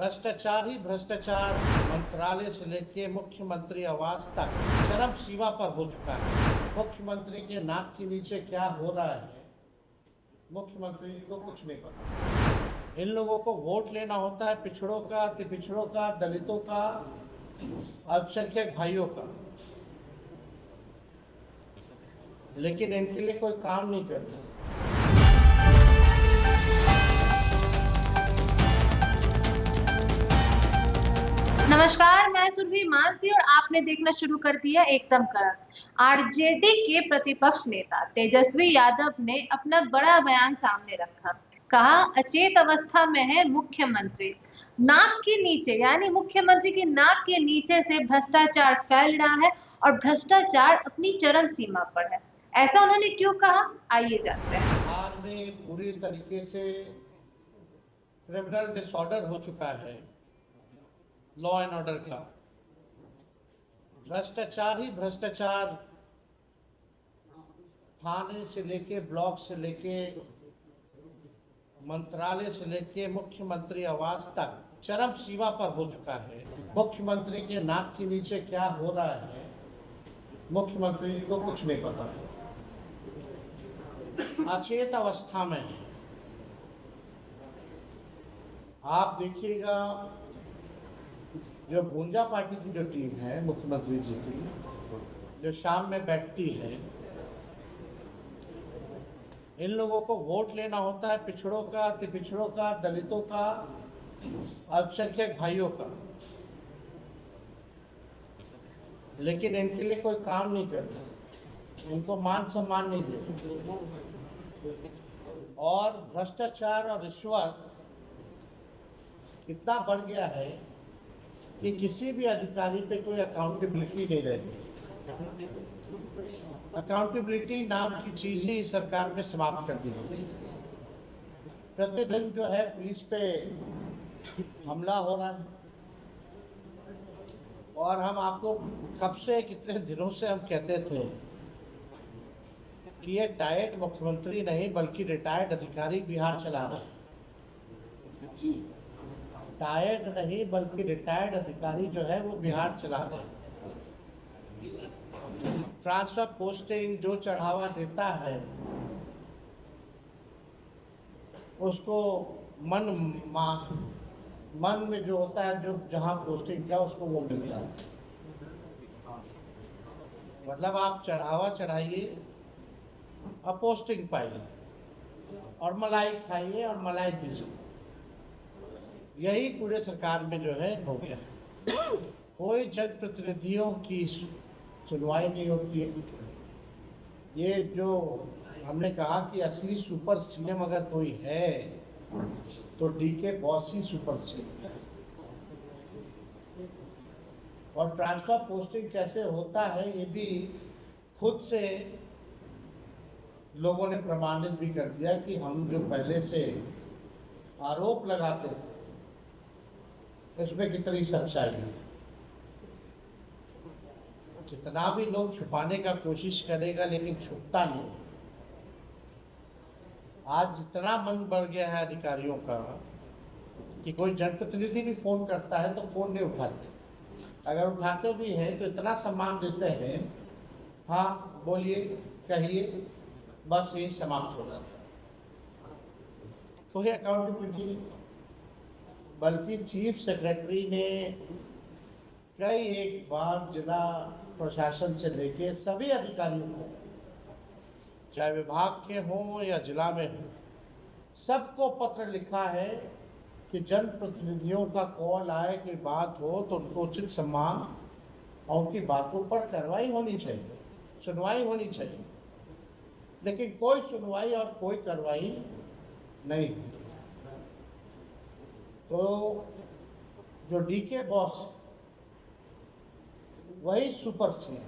भ्रष्टाचार ही भ्रष्टाचार मंत्रालय से लेके मुख्यमंत्री आवास तक चरम सीमा पर हो चुका है। मुख्यमंत्री के नाक के नीचे क्या हो रहा है, मुख्यमंत्री जी को कुछ नहीं पता। इन लोगों को वोट लेना होता है पिछड़ों का, पिछड़ों का, दलितों का, अल्पसंख्यक भाइयों का, लेकिन इनके लिए कोई काम नहीं करता। नमस्कार, मैं सुरभि मानसी और आपने देखना शुरू कर दिया एकदम कड़क। आरजेडी के प्रतिपक्ष नेता तेजस्वी यादव ने अपना बड़ा बयान सामने रखा। कहा, अचेत अवस्था में है मुख्यमंत्री। नाक के नीचे यानी मुख्यमंत्री की नाक के नीचे से भ्रष्टाचार फैल रहा है और भ्रष्टाचार अपनी चरम सीमा पर है। ऐसा उन्होंने क्यों कहा, आइए जानते हैं। बिहार में पूरी तरीके से क्रिमिनल डिसऑर्डर हो चुका है, लॉ एंड ऑर्डर का। भ्रष्टाचार ही भ्रष्टाचार, थाने से लेके, ब्लॉक से लेके, मंत्रालय से लेके मुख्यमंत्री आवास तक चरम सीमा पर हो चुका है। मुख्यमंत्री के नाक के नीचे क्या हो रहा है, मुख्यमंत्री जी को कुछ नहीं पता। अचेत अवस्था में है। आप देखिएगा, जो भूंजा पार्टी की जो टीम है मुख्यमंत्री जी की, जो शाम में बैठती है, इन लोगों को वोट लेना होता है पिछड़ों का, पिछड़ों का, दलितों का, अल्पसंख्यक भाइयों का, लेकिन इनके लिए कोई काम नहीं करता, इनको मान सम्मान नहीं देता। और भ्रष्टाचार और रिश्वत इतना बढ़ गया है कि किसी भी अधिकारी पे कोई अकाउंटेबिलिटी नहीं रहती। अकाउंटेबिलिटी नाम की चीज ही सरकार ने समाप्त कर दी है। प्रतिदिन जो है पुलिस पे हमला हो रहा है, और हम आपको कब से, कितने दिनों से हम कहते थे कि ये टायर्ड मुख्यमंत्री नहीं बल्कि रिटायर्ड अधिकारी बिहार चला रहा है। टायर्ड नहीं बल्कि रिटायर्ड अधिकारी जो है वो बिहार चला रहा है। ट्रांसफर पोस्टिंग जो चढ़ावा देता है उसको मन में जो होता है, जो जहाँ पोस्टिंग किया उसको वो मिलता है। मतलब आप चढ़ावा चढ़ाइए और पोस्टिंग पाइए, और मलाई खाइए और मलाई दीजिए। यही पूरे सरकार में जो है हो गया। कोई जनप्रतिनिधियों की सुनवाई नहीं होती है। ये जो हमने कहा कि असली सुपर सीएम अगर कोई है तो डीके बॉस ही सुपर सीएम है। और ट्रांसफर पोस्टिंग कैसे होता है ये भी खुद से लोगों ने प्रमाणित भी कर दिया कि हम जो पहले से आरोप लगाते थे उसमें कितनी सच्चाई है। कितना भी लोग छुपाने का कोशिश करेगा लेकिन छुपता नहीं। आज इतना मन बढ़ गया है अधिकारियों का कि कोई जनप्रतिनिधि भी फोन करता है तो फोन नहीं उठाते। अगर उठाते भी हैं तो इतना सम्मान देते हैं, हाँ बोलिए, कहिए, बस यही समाप्त हो जाता है। कोई अकाउंटेबिलिटी नहीं। बल्कि चीफ सेक्रेटरी ने कई एक बार जिला प्रशासन से लेके सभी अधिकारियों को, चाहे विभाग के हों या जिला में हों, सबको पत्र लिखा है कि जनप्रतिनिधियों का कॉल आए, कि बात हो तो उनको उचित सम्मान और उनकी बातों पर कार्रवाई होनी चाहिए, सुनवाई होनी चाहिए। लेकिन कोई सुनवाई और कोई कार्रवाई नहीं। तो जो डीके बॉस वही सुपर सीएम,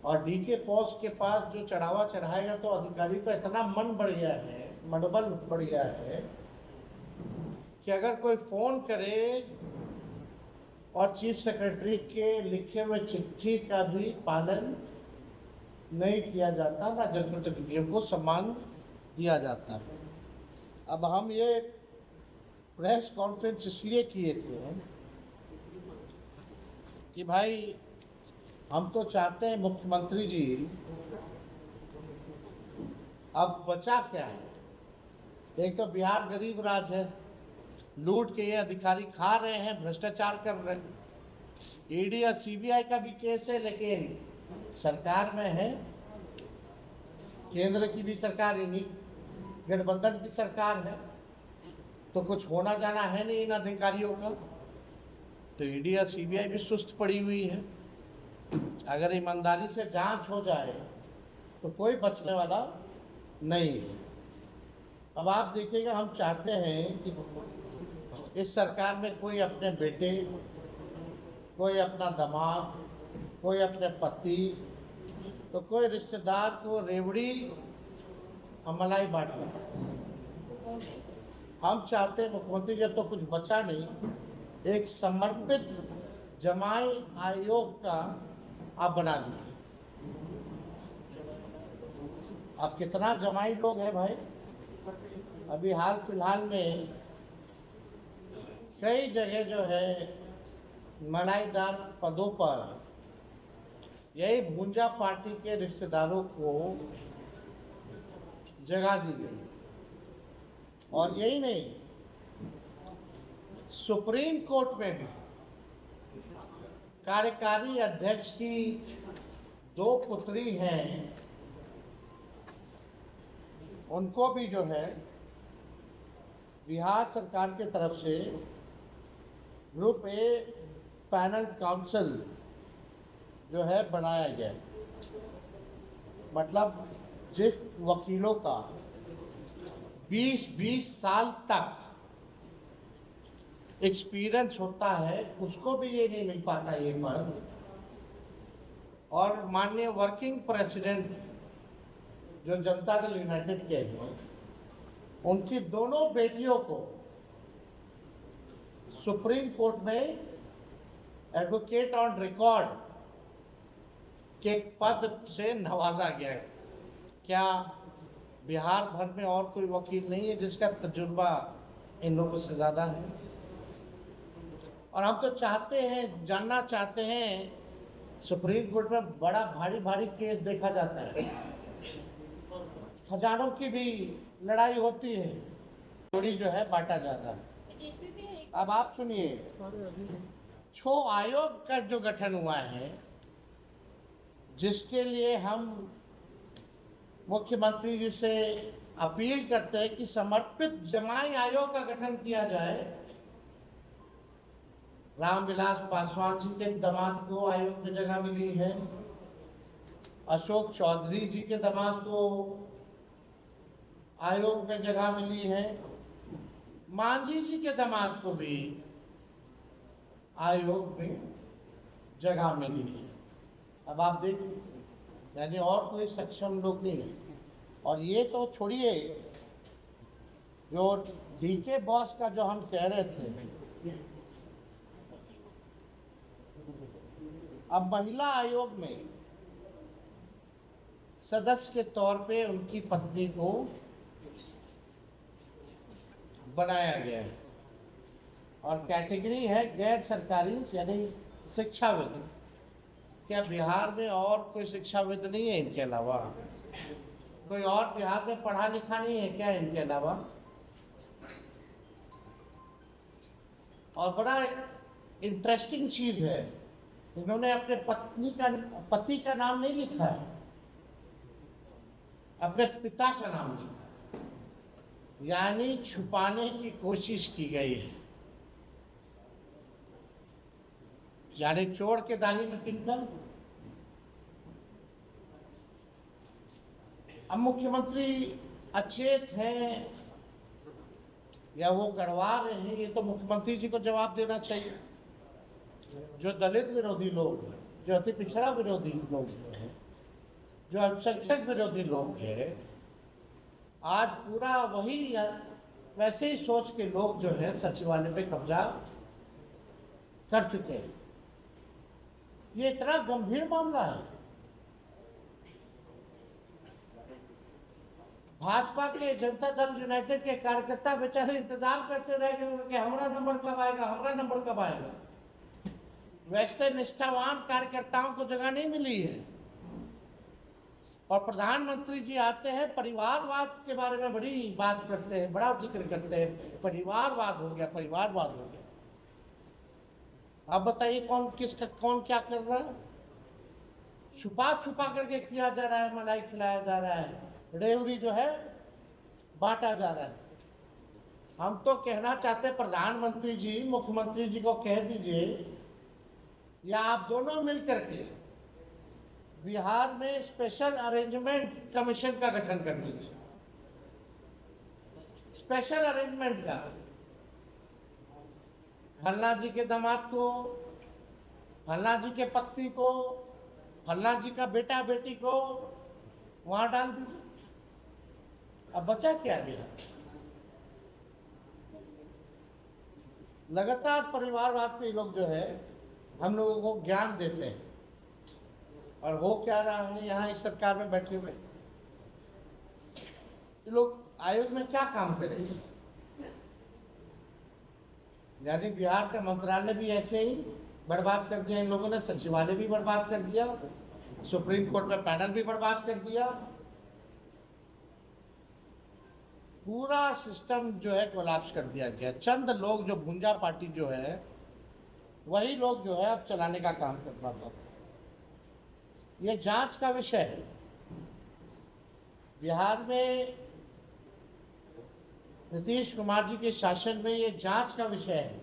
और डीके बॉस के पास जो चढ़ावा चढ़ाएगा तो अधिकारी का इतना मन बढ़ गया है, मनोबल बढ़ गया है कि अगर कोई फोन करे और चीफ सेक्रेटरी के लिखे हुए चिट्ठी का भी पालन नहीं किया जाता, ना जनप्रतिनिधियों को सम्मान दिया जाता है। अब हम ये प्रेस कॉन्फ्रेंस इसलिए किए थे कि भाई हम तो चाहते हैं मुख्यमंत्री जी, अब बचा क्या है। एक तो बिहार गरीब राज है, लूट के ये अधिकारी खा रहे हैं, भ्रष्टाचार कर रहे हैं। ईडी और सीबीआई का भी केस है, लेकिन सरकार में है, केंद्र की भी सरकार, यानी गठबंधन की सरकार है, तो कुछ होना जाना है नहीं इन अधिकारियों का। तो ईडी और सीबीआई भी सुस्त पड़ी हुई है। अगर ईमानदारी से जांच हो जाए तो कोई बचने वाला नहीं है। अब आप देखिएगा, हम चाहते हैं कि इस सरकार में कोई अपने बेटे, कोई अपना दामाद, कोई अपने पति, तो कोई रिश्तेदार को रेवड़ी और मलाई बांटे। हम चाहते हैं मुख्यमंत्री, जब तो कुछ बचा नहीं, एक समर्पित जमाई आयोग का आप बना दीजिए। अब कितना जमाई लोग हैं भाई, अभी हाल फिलहाल में कई जगह जो है मलाईदार पदों पर यही भूंजा पार्टी के रिश्तेदारों को जगह दी गई। और यही नहीं, सुप्रीम कोर्ट में भी कार्यकारी अध्यक्ष की 2 पुत्री हैं, उनको भी जो है बिहार सरकार की तरफ से ग्रुप ए पैनल काउंसिल जो है बनाया गया। मतलब जिस वकीलों का 20-20 साल तक एक्सपीरियंस होता है, उसको भी ये नहीं मिल पाता ये पद। और माननीय वर्किंग प्रेसिडेंट जो जनता दल यूनाइटेड के हैं, उनकी दोनों बेटियों को सुप्रीम कोर्ट में एडवोकेट ऑन रिकॉर्ड के पद से नवाजा गया है। क्या बिहार भर में और कोई वकील नहीं है जिसका तजुर्बा इन लोगों से ज़्यादा है? और हम तो चाहते हैं, जानना चाहते हैं, सुप्रीम कोर्ट में बड़ा भारी भारी केस देखा जाता है, खजानों की भी लड़ाई होती है, थोड़ी जो है बांटा जाता है। अब आप सुनिए, छो आयोग का जो गठन हुआ है, जिसके लिए हम मुख्यमंत्री जी से अपील करते हैं कि समर्पित जमाई आयोग का गठन किया जाए। रामविलास पासवान जी के दामाद को आयोग में जगह मिली है, अशोक चौधरी जी के दामाद को आयोग में जगह मिली है, मांझी जी के दामाद को भी आयोग में जगह मिली है। अब आप देखिए, यानी और कोई सक्षम लोग नहीं है। और ये तो छोड़िए, जो डीके बॉस का जो हम कह रहे थे, अब महिला आयोग में सदस्य के तौर पे उनकी पत्नी को बनाया गया है। और कैटेगरी है गैर सरकारी, यानी शिक्षाविद। क्या बिहार में और कोई शिक्षाविद नहीं है इनके अलावा? कोई और बिहार में पढ़ा लिखा नहीं है क्या इनके अलावा? और बड़ा इंटरेस्टिंग चीज है, इन्होंने अपने पति का नाम नहीं लिखा है, अपने पिता का नाम लिखा, यानी छुपाने की कोशिश की गई है। यानी चोर के दाही में तिनकल। अब मुख्यमंत्री अचेत हैं या वो करवा रहे हैं, ये तो मुख्यमंत्री जी को जवाब देना चाहिए। जो दलित विरोधी लोग हैं, जो अति पिछड़ा विरोधी लोग हैं, जो अल्पसंख्यक विरोधी लोग हैं, आज पूरा वही वैसे ही सोच के लोग जो है सचिवालय पे कब्जा कर चुके हैं। ये इतना गंभीर मामला है। भाजपा के जनता दल यूनाइटेड के कार्यकर्ता बेचारे इंतजार करते रहे कि हमारा नंबर कब आएगा, हमारा नंबर कब आएगा। वैसे निष्ठावान कार्यकर्ताओं को जगह नहीं मिली है। और प्रधानमंत्री जी आते हैं, परिवारवाद के बारे में बड़ी बात करते हैं, बड़ा जिक्र करते हैं, परिवारवाद हो गया, परिवारवाद हो गया। अब बताइए कौन क्या कर रहा है? छुपा छुपा करके किया जा रहा है, मलाई खिलाया जा रहा है, रेवड़ी जो है बांटा जा रहा है। हम तो कहना चाहते प्रधानमंत्री जी, मुख्यमंत्री जी को कह दीजिए, या आप दोनों मिलकर के बिहार में स्पेशल अरेंजमेंट कमीशन का गठन कर दीजिए। स्पेशल अरेंजमेंट का, फल्ला जी के दामाद को, फल्ला जी के पत्नी को, फल्ला जी का बेटा बेटी को वहां डाल दीजिए। अब बचा क्या गया? लगातार परिवारवाद पे लोग जो है हम लोगों को ज्ञान देते हैं, और हो क्या रहा है यहाँ इस सरकार में बैठे हुए ये लोग आयोग में क्या काम करेंगे? यानी बिहार का मंत्रालय भी ऐसे ही बर्बाद कर दिया इन लोगों ने, सचिवालय भी बर्बाद कर दिया, सुप्रीम कोर्ट में पैनल भी बर्बाद कर दिया, पूरा सिस्टम जो है कोलैप्स कर दिया गया। चंद लोग जो भुंजा पार्टी जो है, वही लोग जो है अब चलाने का काम कर रहा था। ये जांच का विषय है। बिहार में नीतीश कुमार जी के शासन में ये जांच का विषय है,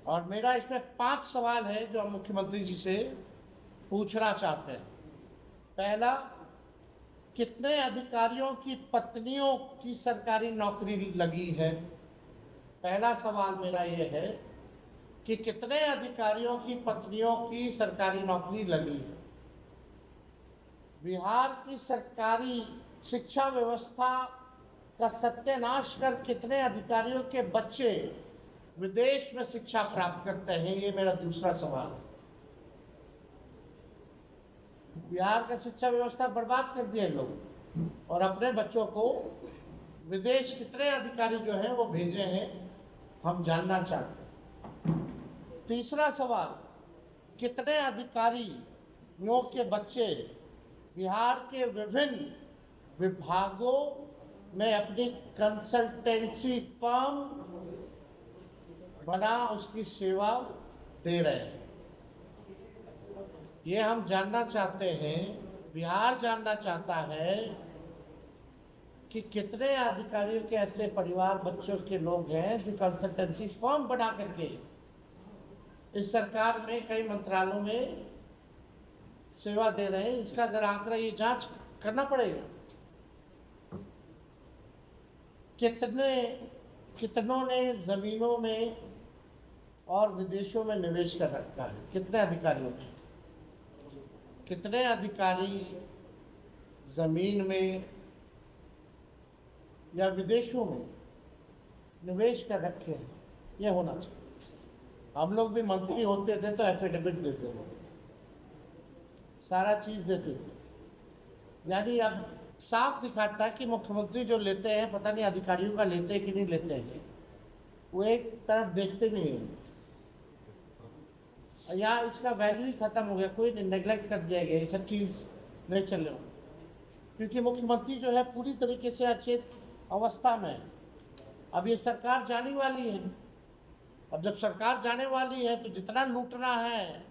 और मेरा इसमें 5 सवाल है जो हम मुख्यमंत्री जी से पूछना चाहते हैं। पहला, कितने अधिकारियों की पत्नियों की सरकारी नौकरी लगी है? पहला सवाल मेरा ये है कि कितने अधिकारियों की पत्नियों की सरकारी नौकरी लगी है? बिहार की सरकारी शिक्षा व्यवस्था का सत्यानाश कर कितने अधिकारियों के बच्चे विदेश में शिक्षा प्राप्त करते हैं? ये मेरा दूसरा सवाल है। बिहार का शिक्षा व्यवस्था बर्बाद कर दिए लोग, और अपने बच्चों को विदेश कितने अधिकारी जो हैं वो भेजे हैं, हम जानना चाहते हैं। तीसरा सवाल, कितने अधिकारियों के बच्चे बिहार के विभिन्न विभागों में अपनी कंसल्टेंसी फर्म बना उसकी सेवा दे रहे हैं? ये हम जानना चाहते हैं। बिहार जानना चाहता है कि कितने अधिकारियों के ऐसे परिवार बच्चों के लोग हैं जो कंसल्टेंसी फर्म बना करके इस सरकार में कई मंत्रालयों में सेवा दे रहे हैं। इसका जरा आंकड़ा, ये जांच करना पड़ेगा। कितनों ने जमीनों में और विदेशों में निवेश कर रखा है? कितने अधिकारियों ने? कितने अधिकारी जमीन में या विदेशों में निवेश कर रखे हैं? ये होना चाहिए। हम लोग भी मंत्री होते थे तो एफिडेविट देते थे, सारा चीज देते थे। यानी अब साफ दिखाता है कि मुख्यमंत्री जो लेते हैं, पता नहीं अधिकारियों का लेते हैं कि नहीं लेते हैं, वो एक तरफ देखते नहीं हैं। या इसका वैल्यू ही खत्म हो गया, कोई नेग्लेक्ट कर दिया गया, ये सब चीज़ नहीं चल रहा, क्योंकि मुख्यमंत्री जो है पूरी तरीके से अचेत अवस्था में है। अब ये सरकार जाने वाली है। अब जब सरकार जाने वाली है तो जितना लूटना है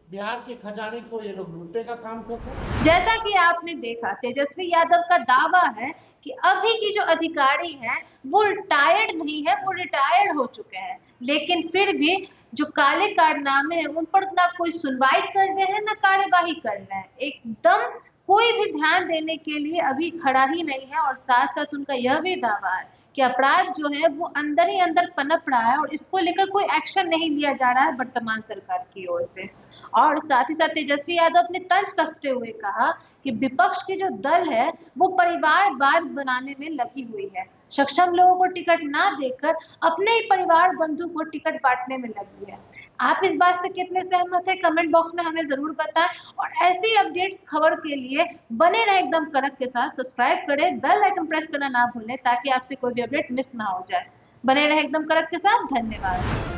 बिहार के खजाने को, ये लोग लूटने का काम करते हैं। जैसा कि आपने देखा, तेजस्वी यादव का दावा है कि अभी की जो अधिकारी हैं वो रिटायर्ड नहीं है, वो रिटायर्ड हो चुके हैं, लेकिन फिर भी जो काले कारनामे हैं उन पर ना कोई सुनवाई कर रहे हैं, ना कार्यवाही कर रहे हैं। एकदम कोई भी ध्यान देने के लिए अभी खड़ा ही नहीं है। और साथ साथ उनका यह भी दावा है कि अपराध जो है वो अंदर ही अंदर पनप रहा है, और इसको लेकर कोई एक्शन नहीं लिया जा रहा है वर्तमान सरकार की ओर से। और साथ ही साथ तेजस्वी यादव ने तंज कसते हुए कहा कि विपक्ष की जो दल है वो परिवारवाद बनाने में लगी हुई है, सक्षम लोगों को टिकट ना देकर अपने ही परिवार बंधु को टिकट बांटने में लगी है। आप इस बात से कितने सहमत हैं कमेंट बॉक्स में हमें जरूर बताएं। और ऐसी अपडेट्स खबर के लिए बने रहे एकदम कड़क के साथ, सब्सक्राइब करें, बेल आइकन प्रेस करना ना भूलें ताकि आपसे कोई भी अपडेट मिस ना हो जाए। बने रहे एकदम कड़क के साथ। धन्यवाद।